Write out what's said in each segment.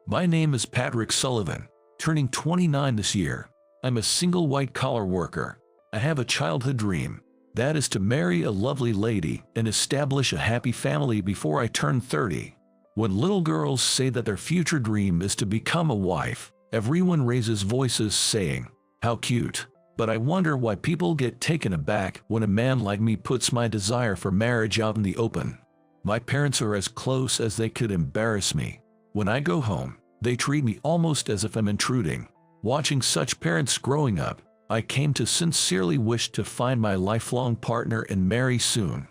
My name is Patrick Sullivan, turning 29 this year. I'm a single white-collar worker. I have a childhood dream. That is to marry a lovely lady and establish a happy family before I turn 30. When little girls say that their future dream is to become a wife, everyone raises voices saying, "How cute." But I wonder why people get taken aback when a man like me puts my desire for marriage out in the open. My parents are as close as they could embarrass me. When I go home, they treat me almost as if I'm intruding. Watching such parents growing up, I came to sincerely wish to find my lifelong partner and marry soon.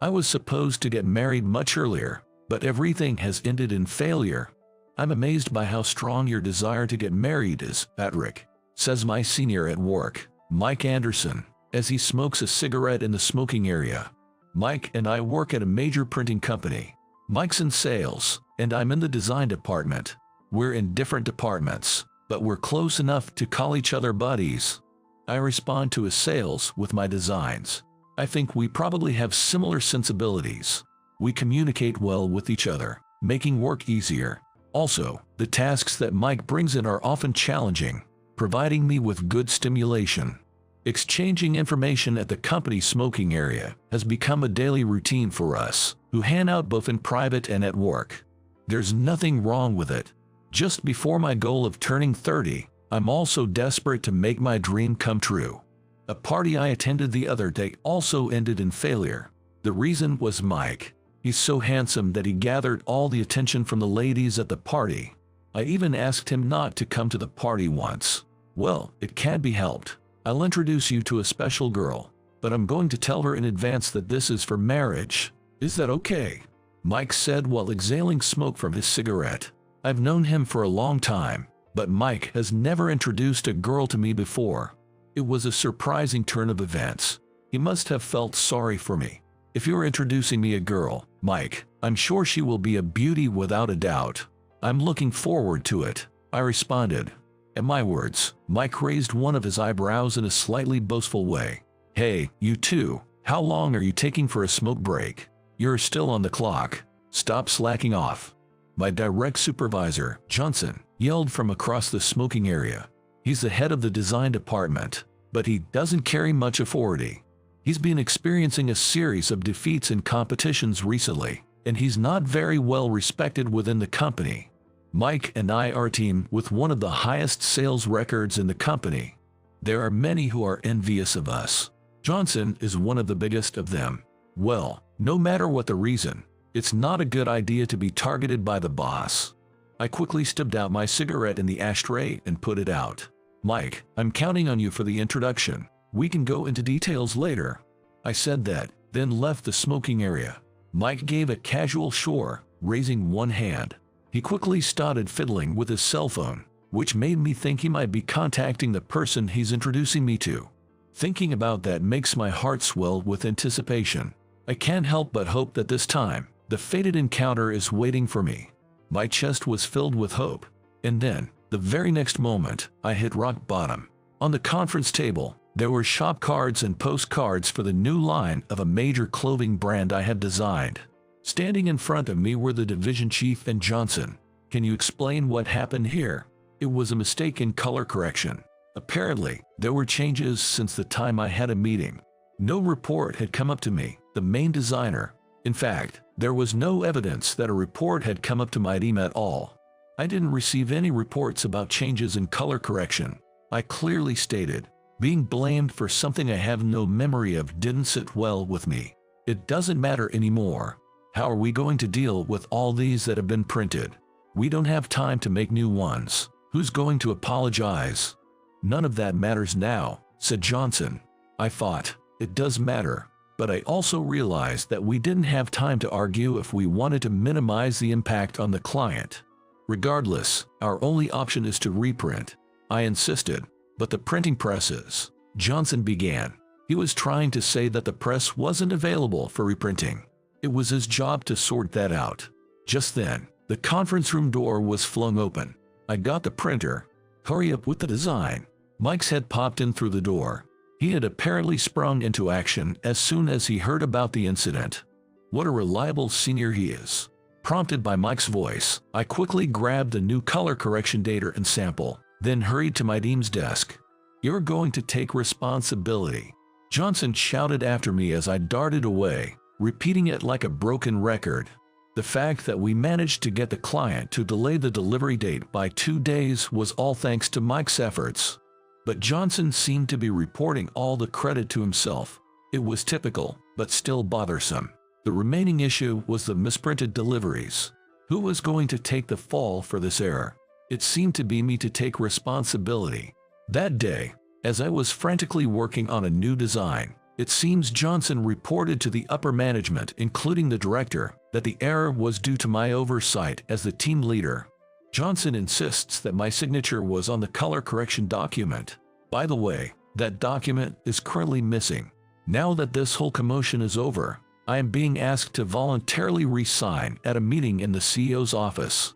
I was supposed to get married much earlier, but everything has ended in failure. I'm amazed by how strong your desire to get married is, Patrick, says my senior at work, Mike Anderson, as he smokes a cigarette in the smoking area. Mike and I work at a major printing company. Mike's in sales, and I'm in the design department. We're in different departments, but we're close enough to call each other buddies. I respond to his sales with my designs. I think we probably have similar sensibilities. We communicate well with each other, making work easier. Also, the tasks that Mike brings in are often challenging, providing me with good stimulation. Exchanging information at the company smoking area has become a daily routine for us, who hang out both in private and at work. There's nothing wrong with it. Just before my goal of turning 30, I'm also desperate to make my dream come true. A party I attended the other day also ended in failure. The reason was Mike. He's so handsome that he gathered all the attention from the ladies at the party. I even asked him not to come to the party once. Well, it can't be helped. I'll introduce you to a special girl, but I'm going to tell her in advance that this is for marriage. Is that okay? Mike said while exhaling smoke from his cigarette. I've known him for a long time, but Mike has never introduced a girl to me before. It was a surprising turn of events. He must have felt sorry for me. If you're introducing me a girl, Mike, I'm sure she will be a beauty without a doubt. I'm looking forward to it, I responded. At my words, Mike raised one of his eyebrows in a slightly boastful way. Hey, you two, how long are you taking for a smoke break? You're still on the clock. Stop slacking off. My direct supervisor, Johnson, yelled from across the smoking area. He's the head of the design department, but he doesn't carry much authority. He's been experiencing a series of defeats in competitions recently, and he's not very well respected within the company. Mike and I are a team with one of the highest sales records in the company. There are many who are envious of us. Johnson is one of the biggest of them. Well, no matter what the reason, it's not a good idea to be targeted by the boss. I quickly stubbed out my cigarette in the ashtray and put it out. Mike, I'm counting on you for the introduction. We can go into details later. I said that, then left the smoking area. Mike gave a casual sure, raising one hand. He quickly started fiddling with his cell phone, which made me think he might be contacting the person he's introducing me to. Thinking about that makes my heart swell with anticipation. I can't help but hope that this time, the fated encounter is waiting for me. My chest was filled with hope. And then, the very next moment, I hit rock bottom. On the conference table, there were shop cards and postcards for the new line of a major clothing brand I had designed. Standing in front of me were the division chief and Johnson. Can you explain what happened here? It was a mistake in color correction. Apparently, there were changes since the time I had a meeting. No report had come up to me, the main designer. In fact, there was no evidence that a report had come up to my team at all. I didn't receive any reports about changes in color correction. I clearly stated, being blamed for something I have no memory of didn't sit well with me. It doesn't matter anymore. How are we going to deal with all these that have been printed? We don't have time to make new ones. Who's going to apologize? None of that matters now, said Johnson. I thought, it does matter, but I also realized that we didn't have time to argue if we wanted to minimize the impact on the client. Regardless, our only option is to reprint. I insisted, but the printing presses, Johnson began. He was trying to say that the press wasn't available for reprinting. It was his job to sort that out. Just then, the conference room door was flung open. I got the printer. Hurry up with the design. Mike's head popped in through the door. He had apparently sprung into action as soon as he heard about the incident. What a reliable senior he is. Prompted by Mike's voice, I quickly grabbed the new color correction data and sample, then hurried to my team's desk. "You're going to take responsibility," Johnson shouted after me as I darted away, repeating it like a broken record. The fact that we managed to get the client to delay the delivery date by 2 days was all thanks to Mike's efforts. But Johnson seemed to be reporting all the credit to himself. It was typical, but still bothersome. The remaining issue was the misprinted deliveries. Who was going to take the fall for this error? It seemed to be me to take responsibility. That day, as I was frantically working on a new design, it seems Johnson reported to the upper management, including the director, that the error was due to my oversight as the team leader. Johnson insists that my signature was on the color correction document. By the way, that document is currently missing. Now that this whole commotion is over, I am being asked to voluntarily resign at a meeting in the CEO's office.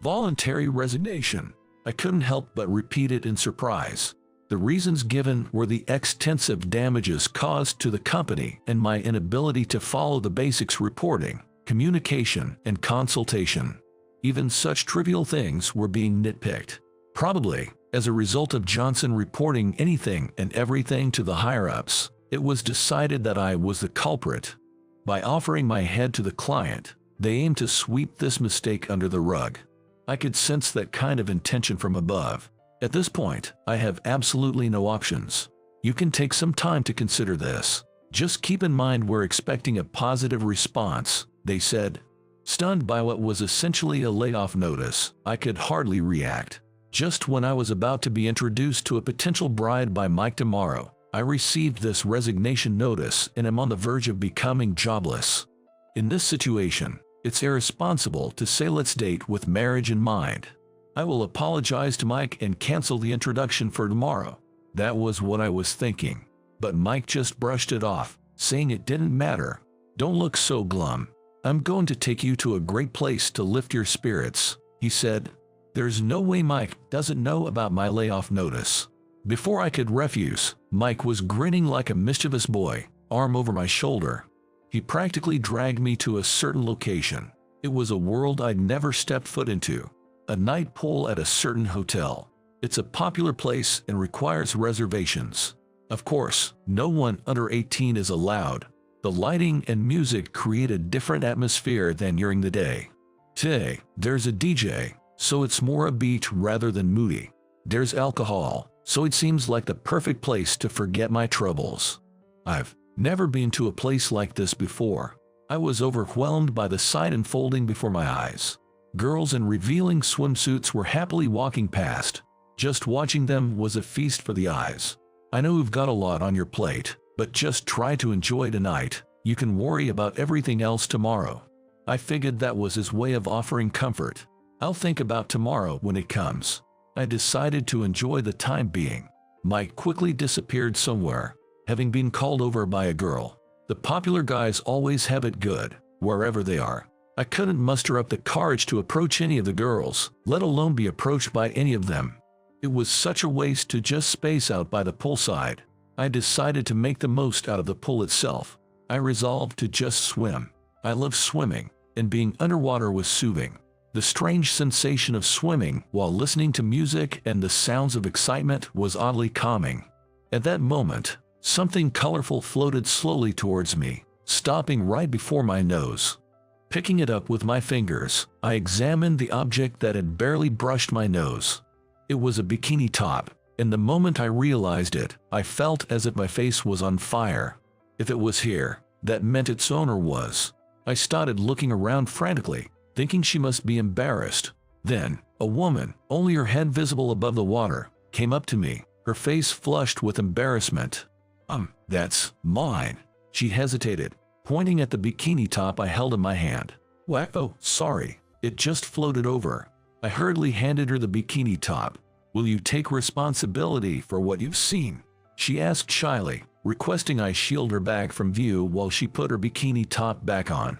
Voluntary resignation. I couldn't help but repeat it in surprise. The reasons given were the extensive damages caused to the company and my inability to follow the basics: reporting, communication, and consultation. Even such trivial things were being nitpicked. Probably, as a result of Johnson reporting anything and everything to the higher-ups, it was decided that I was the culprit. By offering my head to the client, they aimed to sweep this mistake under the rug. I could sense that kind of intention from above. At this point, I have absolutely no options. You can take some time to consider this. Just keep in mind we're expecting a positive response, they said. Stunned by what was essentially a layoff notice, I could hardly react. Just when I was about to be introduced to a potential bride by Mike tomorrow, I received this resignation notice and am on the verge of becoming jobless. In this situation, it's irresponsible to say let's date with marriage in mind. I will apologize to Mike and cancel the introduction for tomorrow. That was what I was thinking. But Mike just brushed it off, saying it didn't matter. Don't look so glum. I'm going to take you to a great place to lift your spirits, he said. There's no way Mike doesn't know about my layoff notice. Before I could refuse, Mike was grinning like a mischievous boy, arm over my shoulder. He practically dragged me to a certain location. It was a world I'd never stepped foot into. A night pool at a certain hotel. It's a popular place and requires reservations. Of course, no one under 18 is allowed. The lighting and music create a different atmosphere than during the day. Today, there's a DJ, so it's more upbeat rather than moody. There's alcohol, so it seems like the perfect place to forget my troubles. I've never been to a place like this before. I was overwhelmed by the sight unfolding before my eyes. Girls in revealing swimsuits were happily walking past. Just watching them was a feast for the eyes. I know you've got a lot on your plate, but just try to enjoy tonight. You can worry about everything else tomorrow. I figured that was his way of offering comfort. I'll think about tomorrow when it comes. I decided to enjoy the time being. Mike quickly disappeared somewhere, having been called over by a girl. The popular guys always have it good, wherever they are. I couldn't muster up the courage to approach any of the girls, let alone be approached by any of them. It was such a waste to just space out by the poolside. I decided to make the most out of the pool itself. I resolved to just swim. I love swimming, and being underwater was soothing. The strange sensation of swimming while listening to music and the sounds of excitement was oddly calming. At that moment, something colorful floated slowly towards me, stopping right before my nose. Picking it up with my fingers, I examined the object that had barely brushed my nose. It was a bikini top, and the moment I realized it, I felt as if my face was on fire. If it was here, that meant its owner was. I started looking around frantically, thinking she must be embarrassed. Then, a woman, only her head visible above the water, came up to me, her face flushed with embarrassment. That's mine. She hesitated, pointing at the bikini top I held in my hand. Oh, sorry. It just floated over. I hurriedly handed her the bikini top. Will you take responsibility for what you've seen? She asked shyly, requesting I shield her back from view while she put her bikini top back on.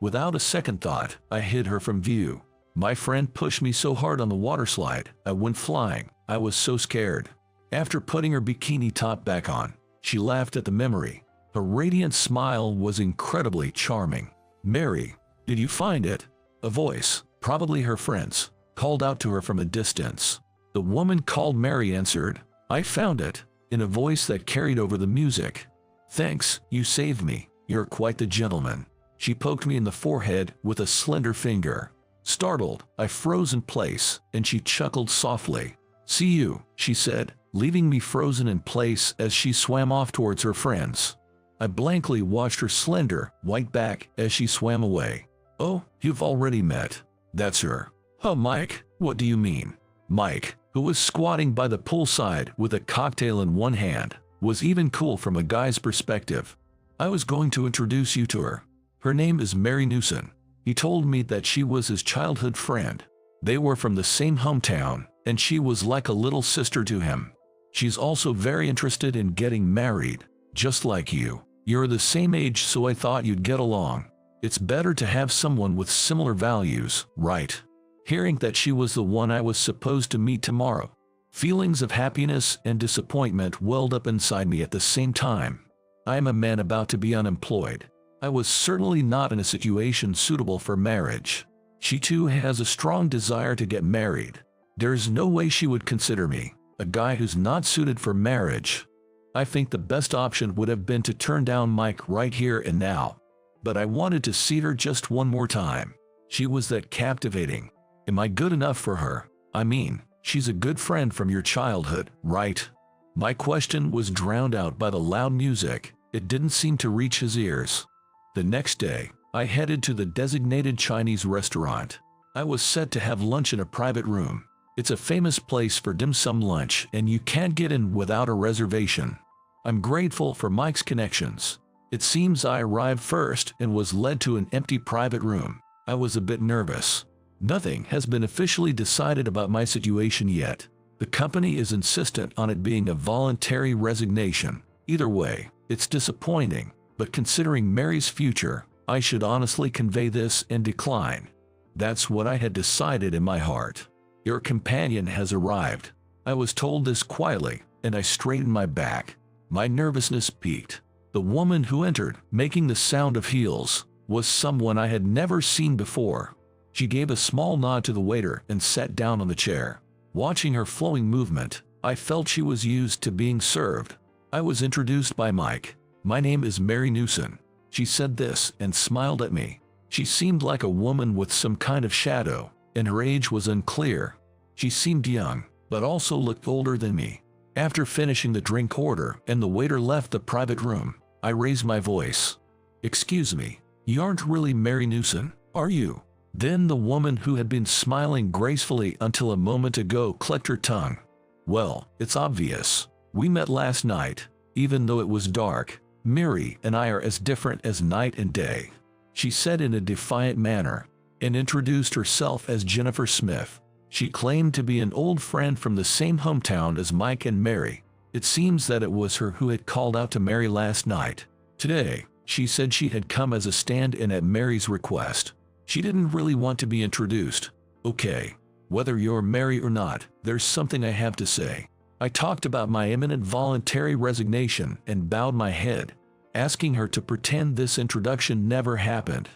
Without a second thought, I hid her from view. My friend pushed me so hard on the water slide, I went flying. I was so scared. After putting her bikini top back on, she laughed at the memory. Her radiant smile was incredibly charming. Mary, did you find it? A voice, probably her friend's, called out to her from a distance. The woman called Mary answered, "I found it," in a voice that carried over the music. "Thanks, you saved me. You're quite the gentleman." She poked me in the forehead with a slender finger. Startled, I froze in place, and she chuckled softly. "See you," she said, leaving me frozen in place as she swam off towards her friends. I blankly watched her slender, white back as she swam away. "Oh, you've already met. That's her." "Oh, Mike, what do you mean?" Mike, who was squatting by the poolside with a cocktail in one hand, was even cool from a guy's perspective. "I was going to introduce you to her. Her name is Mary Newson." He told me that she was his childhood friend. They were from the same hometown, and she was like a little sister to him. "She's also very interested in getting married, just like you. You're the same age, so I thought you'd get along. It's better to have someone with similar values, right?" Hearing that she was the one I was supposed to meet tomorrow, feelings of happiness and disappointment welled up inside me at the same time. I am a man about to be unemployed. I was certainly not in a situation suitable for marriage. She too has a strong desire to get married. There's no way she would consider me a guy who's not suited for marriage. I think the best option would have been to turn down Mike right here and now. But I wanted to see her just one more time. She was that captivating. Am I good enough for her? I mean, she's a good friend from your childhood, right? My question was drowned out by the loud music. It didn't seem to reach his ears. The next day, I headed to the designated Chinese restaurant. I was set to have lunch in a private room. It's a famous place for dim sum lunch, and you can't get in without a reservation. I'm grateful for Mike's connections. It seems I arrived first and was led to an empty private room. I was a bit nervous. Nothing has been officially decided about my situation yet. The company is insistent on it being a voluntary resignation. Either way, it's disappointing, but considering Mary's future, I should honestly convey this and decline. That's what I had decided in my heart. Your companion has arrived. I was told this quietly, and I straightened my back. My nervousness peaked. The woman who entered, making the sound of heels, was someone I had never seen before. She gave a small nod to the waiter and sat down on the chair. Watching her flowing movement, I felt she was used to being served. I was introduced by Mike. "My name is Mary Newson." She said this and smiled at me. She seemed like a woman with some kind of shadow, and her age was unclear. She seemed young, but also looked older than me. After finishing the drink order and the waiter left the private room, I raised my voice. "Excuse me, you aren't really Mary Newson, are you?" Then the woman who had been smiling gracefully until a moment ago clicked her tongue. "Well, it's obvious. We met last night. Even though it was dark, Mary and I are as different as night and day," she said in a defiant manner, and introduced herself as Jennifer Smith. She claimed to be an old friend from the same hometown as Mike and Mary. It seems that it was her who had called out to Mary last night. Today, she said she had come as a stand-in at Mary's request. She didn't really want to be introduced. "Okay, whether you're Mary or not, there's something I have to say." I talked about my imminent voluntary resignation and bowed my head, asking her to pretend this introduction never happened.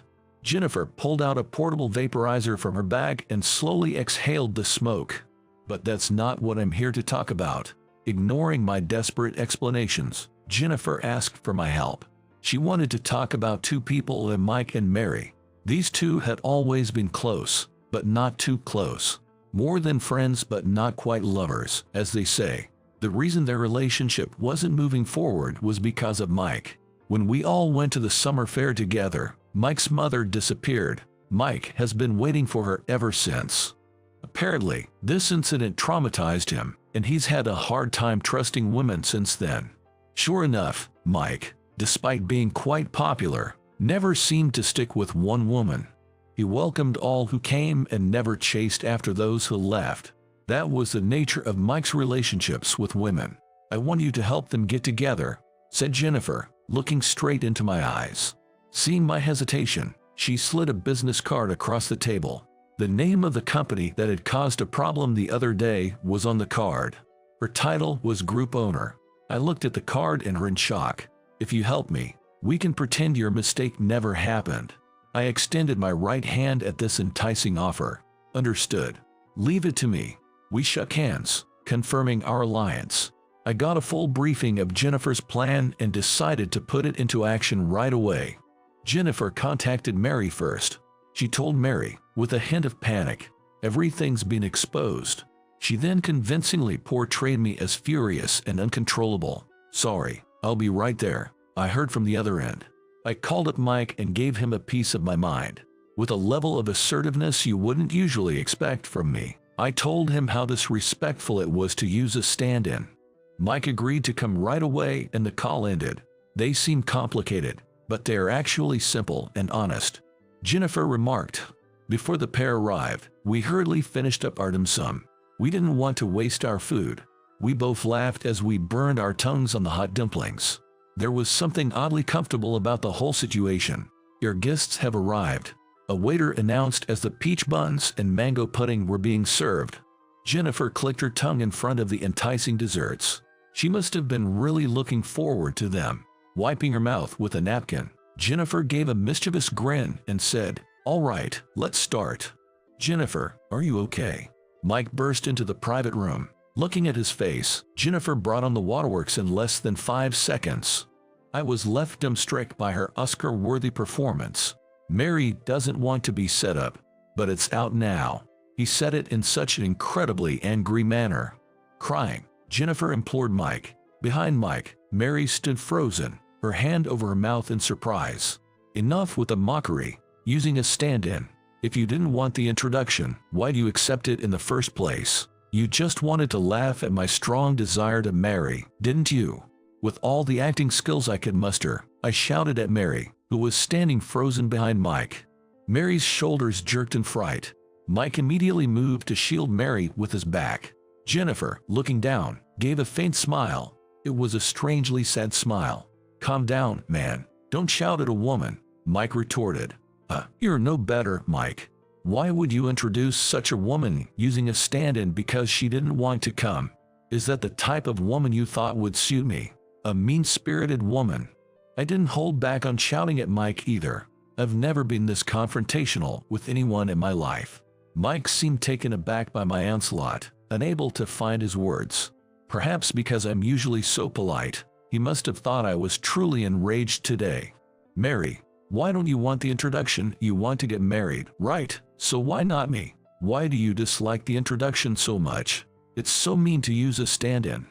Jennifer pulled out a portable vaporizer from her bag and slowly exhaled the smoke. "But that's not what I'm here to talk about." Ignoring my desperate explanations, Jennifer asked for my help. She wanted to talk about two people, Mike and Mary. These two had always been close, but not too close. More than friends but not quite lovers, as they say. The reason their relationship wasn't moving forward was because of Mike. When we all went to the summer fair together, Mike's mother disappeared. Mike has been waiting for her ever since. Apparently, this incident traumatized him, and he's had a hard time trusting women since then. Sure enough, Mike, despite being quite popular, never seemed to stick with one woman. He welcomed all who came and never chased after those who left. That was the nature of Mike's relationships with women. "I want you to help them get together," said Jennifer, looking straight into my eyes. Seeing my hesitation, she slid a business card across the table. The name of the company that had caused a problem the other day was on the card. Her title was Group Owner. I looked at the card and were in shock. "If you help me, we can pretend your mistake never happened." I extended my right hand at this enticing offer. Understood. Leave it to me. We shook hands, confirming our alliance. I got a full briefing of Jennifer's plan and decided to put it into action right away. Jennifer contacted Mary first. She told Mary, with a hint of panic, everything's been exposed. She then convincingly portrayed me as furious and uncontrollable. Sorry, I'll be right there, I heard from the other end. I called up Mike and gave him a piece of my mind. With a level of assertiveness you wouldn't usually expect from me, I told him how disrespectful it was to use a stand-in. Mike agreed to come right away and the call ended. They seem complicated, but they're actually simple and honest. Jennifer remarked. Before the pair arrived, we hurriedly finished up our dim sum. We didn't want to waste our food. We both laughed as we burned our tongues on the hot dumplings. There was something oddly comfortable about the whole situation. Your guests have arrived, a waiter announced as the peach buns and mango pudding were being served. Jennifer clicked her tongue in front of the enticing desserts. She must have been really looking forward to them. Wiping her mouth with a napkin, Jennifer gave a mischievous grin and said, "All right, let's start." "Jennifer, are you okay?" Mike burst into the private room. Looking at his face, Jennifer brought on the waterworks in less than 5 seconds. I was left dumbstruck by her Oscar-worthy performance. Mary doesn't want to be set up, but it's out now. He said it in such an incredibly angry manner. Crying, Jennifer implored Mike. Behind Mike, Mary stood frozen, her hand over her mouth in surprise. Enough with the mockery, using a stand-in. If you didn't want the introduction, why do you accept it in the first place? You just wanted to laugh at my strong desire to marry, didn't you? With all the acting skills I could muster, I shouted at Mary, who was standing frozen behind Mike. Mary's shoulders jerked in fright. Mike immediately moved to shield Mary with his back. Jennifer, looking down, gave a faint smile. It was a strangely sad smile. "Calm down, man. Don't shout at a woman," Mike retorted. You're no better, Mike. Why would you introduce such a woman using a stand-in because she didn't want to come? Is that the type of woman you thought would suit me? A mean-spirited woman. I didn't hold back on shouting at Mike either. I've never been this confrontational with anyone in my life. Mike seemed taken aback by my onslaught, unable to find his words. Perhaps because I'm usually so polite, he must have thought I was truly enraged today. "Mary, why don't you want the introduction? You want to get married, right? So why not me? Why do you dislike the introduction so much? It's so mean to use a stand-in."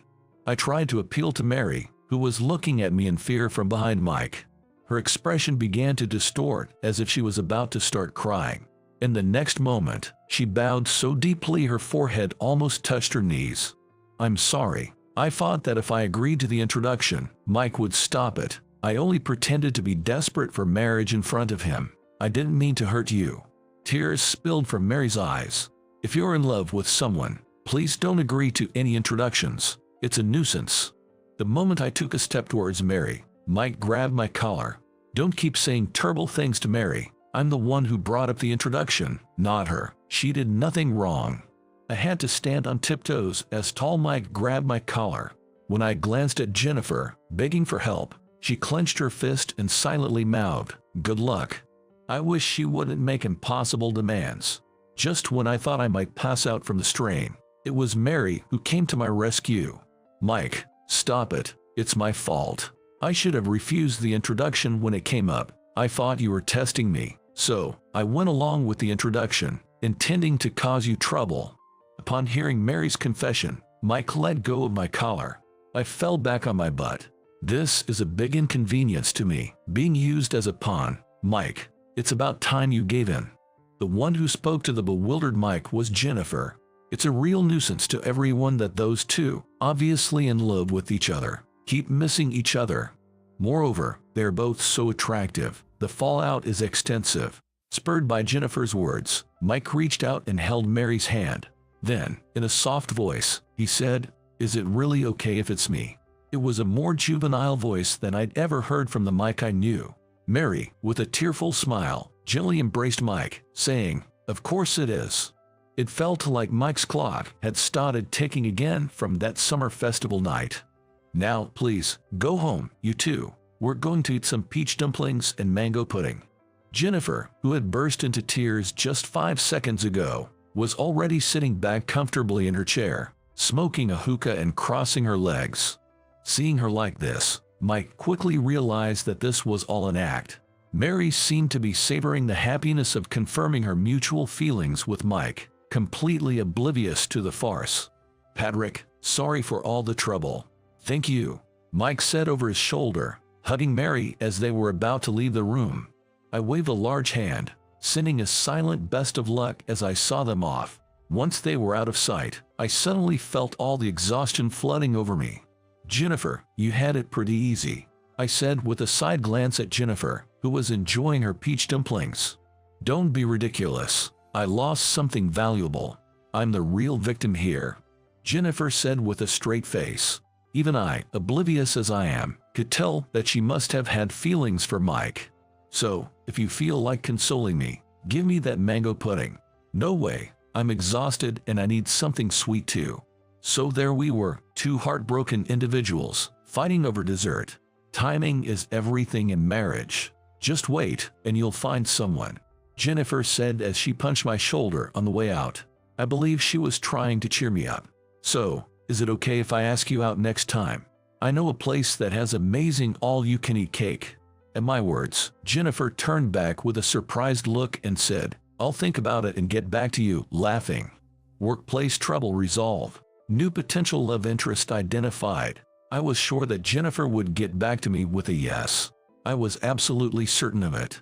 I tried to appeal to Mary, who was looking at me in fear from behind Mike. Her expression began to distort as if she was about to start crying. In the next moment, she bowed so deeply her forehead almost touched her knees. "I'm sorry. I thought that if I agreed to the introduction, Mike would stop it. I only pretended to be desperate for marriage in front of him. I didn't mean to hurt you." Tears spilled from Mary's eyes. "If you're in love with someone, please don't agree to any introductions. It's a nuisance." The moment I took a step towards Mary, Mike grabbed my collar. "Don't keep saying terrible things to Mary. I'm the one who brought up the introduction, not her. She did nothing wrong." I had to stand on tiptoes as tall Mike grabbed my collar. When I glanced at Jennifer, begging for help, she clenched her fist and silently mouthed, "Good luck." I wish she wouldn't make impossible demands. Just when I thought I might pass out from the strain, it was Mary who came to my rescue. "Mike, stop it. It's my fault. I should have refused the introduction when it came up. I thought you were testing me, so I went along with the introduction, intending to cause you trouble." Upon hearing Mary's confession, Mike let go of my collar. I fell back on my butt. "This is a big inconvenience to me, being used as a pawn. Mike, it's about time you gave in." The one who spoke to the bewildered Mike was Jennifer. It's a real nuisance to everyone that those two, obviously in love with each other, keep missing each other. Moreover, they're both so attractive. The fallout is extensive. Spurred by Jennifer's words, Mike reached out and held Mary's hand. Then, in a soft voice, he said, "Is it really okay if it's me?" It was a more juvenile voice than I'd ever heard from the Mike I knew. Mary, with a tearful smile, gently embraced Mike, saying, "Of course it is." It felt like Mike's clock had started ticking again from that summer festival night. "Now, please, go home, you two. We're going to eat some peach dumplings and mango pudding." Jennifer, who had burst into tears just 5 seconds ago, was already sitting back comfortably in her chair, smoking a hookah and crossing her legs. Seeing her like this, Mike quickly realized that this was all an act. Mary seemed to be savoring the happiness of confirming her mutual feelings with Mike, completely oblivious to the farce. "Patrick, sorry for all the trouble." "Thank you," Mike said over his shoulder, hugging Mary as they were about to leave the room. I waved a large hand, sending a silent best of luck as I saw them off. Once they were out of sight, I suddenly felt all the exhaustion flooding over me. "Jennifer, you had it pretty easy," I said with a side glance at Jennifer, who was enjoying her peach dumplings. "Don't be ridiculous. I lost something valuable. I'm the real victim here," Jennifer said with a straight face. Even I, oblivious as I am, could tell that she must have had feelings for Mike. "So, if you feel like consoling me, give me that mango pudding." "No way. I'm exhausted and I need something sweet too." So there we were, two heartbroken individuals, fighting over dessert. Timing is everything in marriage. "Just wait, and you'll find someone," Jennifer said as she punched my shoulder on the way out. I believe she was trying to cheer me up. "So, is it okay if I ask you out next time? I know a place that has amazing all-you-can-eat cake." At my words, Jennifer turned back with a surprised look and said, "I'll think about it and get back to you," laughing. Workplace trouble resolved. New potential love interest identified. I was sure that Jennifer would get back to me with a yes. I was absolutely certain of it.